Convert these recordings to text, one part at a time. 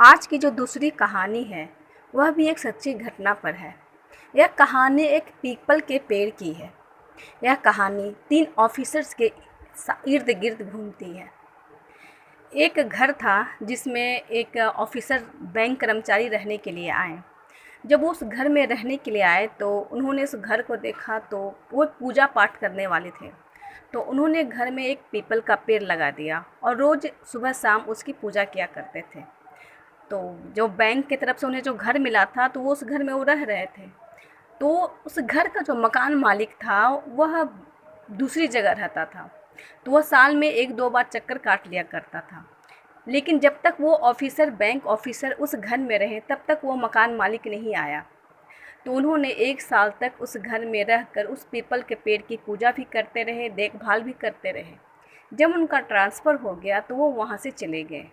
आज की जो दूसरी कहानी है वह भी एक सच्ची घटना पर है। यह कहानी एक पीपल के पेड़ की है। यह कहानी 3 ऑफिसर्स के इर्द गिर्द घूमती है। एक घर था जिसमें एक ऑफिसर बैंक कर्मचारी रहने के लिए आए। जब वो उस घर में रहने के लिए आए तो उन्होंने उस घर को देखा तो वो पूजा पाठ करने वाले थे। तो उन्होंने घर में एक पीपल का पेड़ लगा दिया और रोज़ सुबह शाम उसकी पूजा किया करते थे। तो जो बैंक की तरफ से उन्हें जो घर मिला था तो वो उस घर में वो रह रहे थे। तो उस घर का जो मकान मालिक था वह दूसरी जगह रहता था। तो वह साल में 1-2 बार चक्कर काट लिया करता था। लेकिन जब तक वो ऑफिसर बैंक ऑफिसर उस घर में रहे तब तक वो मकान मालिक नहीं आया। तो उन्होंने 1 साल तक उस घर में रहकर उस पीपल के पेड़ की पूजा भी करते रहे, देखभाल भी करते रहे। जब उनका ट्रांसफ़र हो गया तो वो वहाँ से चले गए।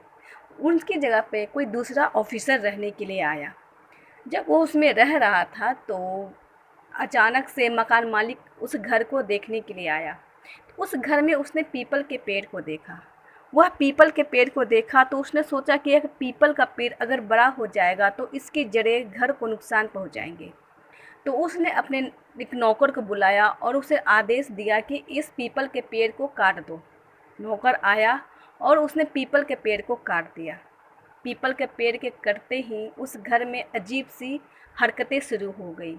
उनकी जगह पे कोई दूसरा ऑफिसर रहने के लिए आया। जब वो उसमें रह रहा था तो अचानक से मकान मालिक उस घर को देखने के लिए आया। उस घर में उसने पीपल के पेड़ को देखा। वह पीपल के पेड़ को देखा तो उसने सोचा कि यह पीपल का पेड़ अगर बड़ा हो जाएगा तो इसकी जड़ें घर को नुकसान पहुंचाएंगे। तो उसने अपने एक नौकर को बुलाया और उसे आदेश दिया कि इस पीपल के पेड़ को काट दो। नौकर आया और उसने पीपल के पेड़ को काट दिया। पीपल के पेड़ के कटते ही उस घर में अजीब सी हरकतें शुरू हो गई।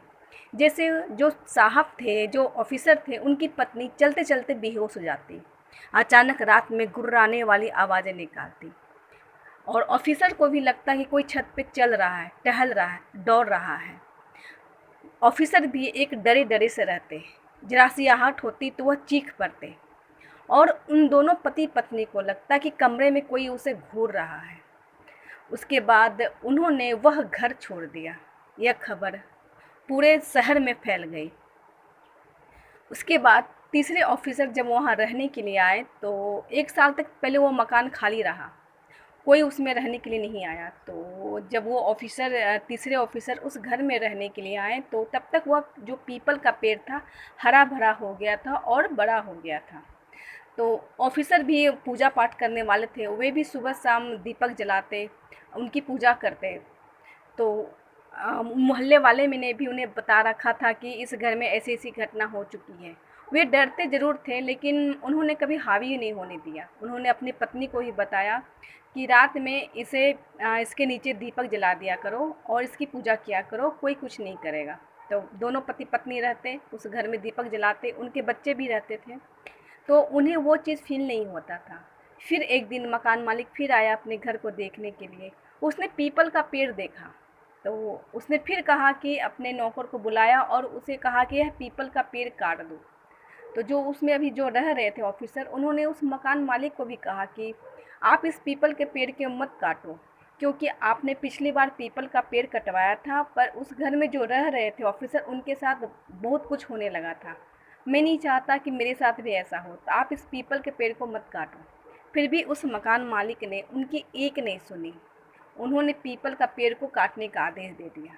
जैसे जो साहब थे, जो ऑफिसर थे, उनकी पत्नी चलते चलते बेहोश हो जाती, अचानक रात में गुर्राने वाली आवाज़ें निकालती और ऑफिसर को भी लगता कि कोई छत पे चल रहा है, टहल रहा है, दौड़ रहा है। ऑफिसर भी एक डरे डरे से रहते। जरा सी आहट होती तो वह चीख पड़ते और उन दोनों पति पत्नी को लगता कि कमरे में कोई उसे घूर रहा है। उसके बाद उन्होंने वह घर छोड़ दिया। यह खबर पूरे शहर में फैल गई। उसके बाद तीसरे ऑफिसर जब वहाँ रहने के लिए आए तो 1 साल तक पहले वो मकान खाली रहा, कोई उसमें रहने के लिए नहीं आया। तो जब वो तीसरे ऑफिसर उस घर में रहने के लिए आए तो तब तक वह जो पीपल का पेड़ था हरा भरा हो गया था और बड़ा हो गया था। तो ऑफिसर भी पूजा पाठ करने वाले थे, वे भी सुबह शाम दीपक जलाते, उनकी पूजा करते। तो मोहल्ले वाले मैंने भी उन्हें बता रखा था कि इस घर में ऐसी ऐसी घटना हो चुकी है। वे डरते ज़रूर थे लेकिन उन्होंने कभी हावी नहीं होने दिया। उन्होंने अपनी पत्नी को ही बताया कि रात में इसके नीचे दीपक जला दिया करो और इसकी पूजा किया करो, कोई कुछ नहीं करेगा। तो दोनों पति पत्नी रहते उस घर में, दीपक जलाते, उनके बच्चे भी रहते थे। तो उन्हें वो चीज़ फ़ील नहीं होता था। फिर एक दिन मकान मालिक फिर आया अपने घर को देखने के लिए। उसने पीपल का पेड़ देखा। तो उसने फिर कहा कि अपने नौकर को बुलाया और उसे कहा कि यह पीपल का पेड़ काट दो। तो जो उसमें अभी जो रह रहे थे ऑफिसर, उन्होंने उस मकान मालिक को भी कहा कि आप इस पीपल के पेड़ के मत काटो, क्योंकि आपने पिछली बार पीपल का पेड़ कटवाया था पर उस घर में जो रह रहे थे ऑफिसर, उनके साथ बहुत कुछ होने लगा था। मैं नहीं चाहता कि मेरे साथ भी ऐसा हो, तो आप इस पीपल के पेड़ को मत काटो। फिर भी उस मकान मालिक ने उनकी एक नहीं सुनी। उन्होंने पीपल का पेड़ को काटने का आदेश दे दिया।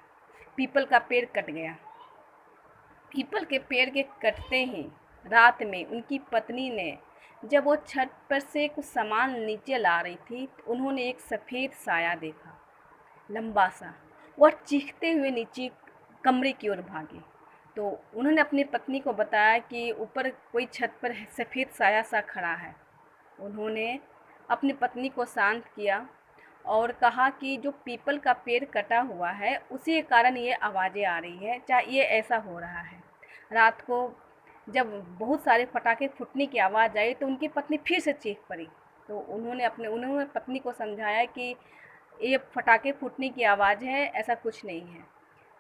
पीपल का पेड़ कट गया। पीपल के पेड़ के कटते ही रात में उनकी पत्नी ने, जब वो छत पर से कुछ सामान नीचे ला रही थी तो उन्होंने एक सफ़ेद साया देखा, लंबा सा। वह चीखते हुए नीचे कमरे की ओर भागी। तो उन्होंने अपनी पत्नी को बताया कि ऊपर कोई छत पर सफ़ेद साया सा खड़ा है। उन्होंने अपनी पत्नी को शांत किया और कहा कि जो पीपल का पेड़ कटा हुआ है उसी के कारण ये आवाज़ें आ रही है, चाहे ये ऐसा हो रहा है। रात को जब बहुत सारे पटाखे फूटने की आवाज़ आई तो उनकी पत्नी फिर से चीख पड़ी। तो उन्होंने पत्नी को समझाया कि ये पटाखे फूटने की आवाज़ है, ऐसा कुछ नहीं है।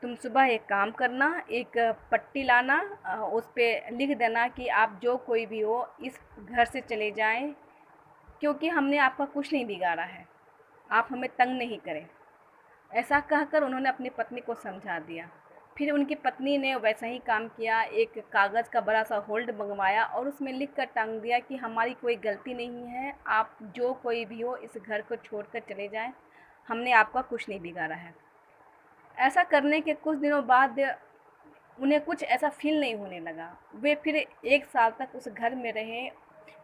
तुम सुबह एक काम करना, एक पट्टी लाना, उस पे लिख देना कि आप जो कोई भी हो इस घर से चले जाएं, क्योंकि हमने आपका कुछ नहीं बिगाड़ा है, आप हमें तंग नहीं करें। ऐसा कहकर उन्होंने अपनी पत्नी को समझा दिया। फिर उनकी पत्नी ने वैसा ही काम किया। एक कागज़ का बड़ा सा होल्ड मंगवाया और उसमें लिख कर टांग दिया कि हमारी कोई गलती नहीं है, आप जो कोई भी हो इस घर को छोड़कर चले जाएं, हमने आपका कुछ नहीं बिगाड़ा है। ऐसा करने के कुछ दिनों बाद उन्हें कुछ ऐसा फ़ील नहीं होने लगा। वे फिर 1 साल तक उस घर में रहे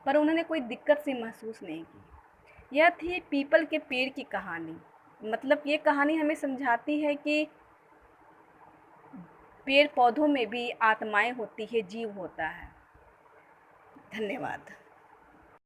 पर उन्होंने कोई दिक्कत सी महसूस नहीं की। यह थी पीपल के पेड़ की कहानी। मतलब ये कहानी हमें समझाती है कि पेड़ पौधों में भी आत्माएं होती है, जीव होता है। धन्यवाद।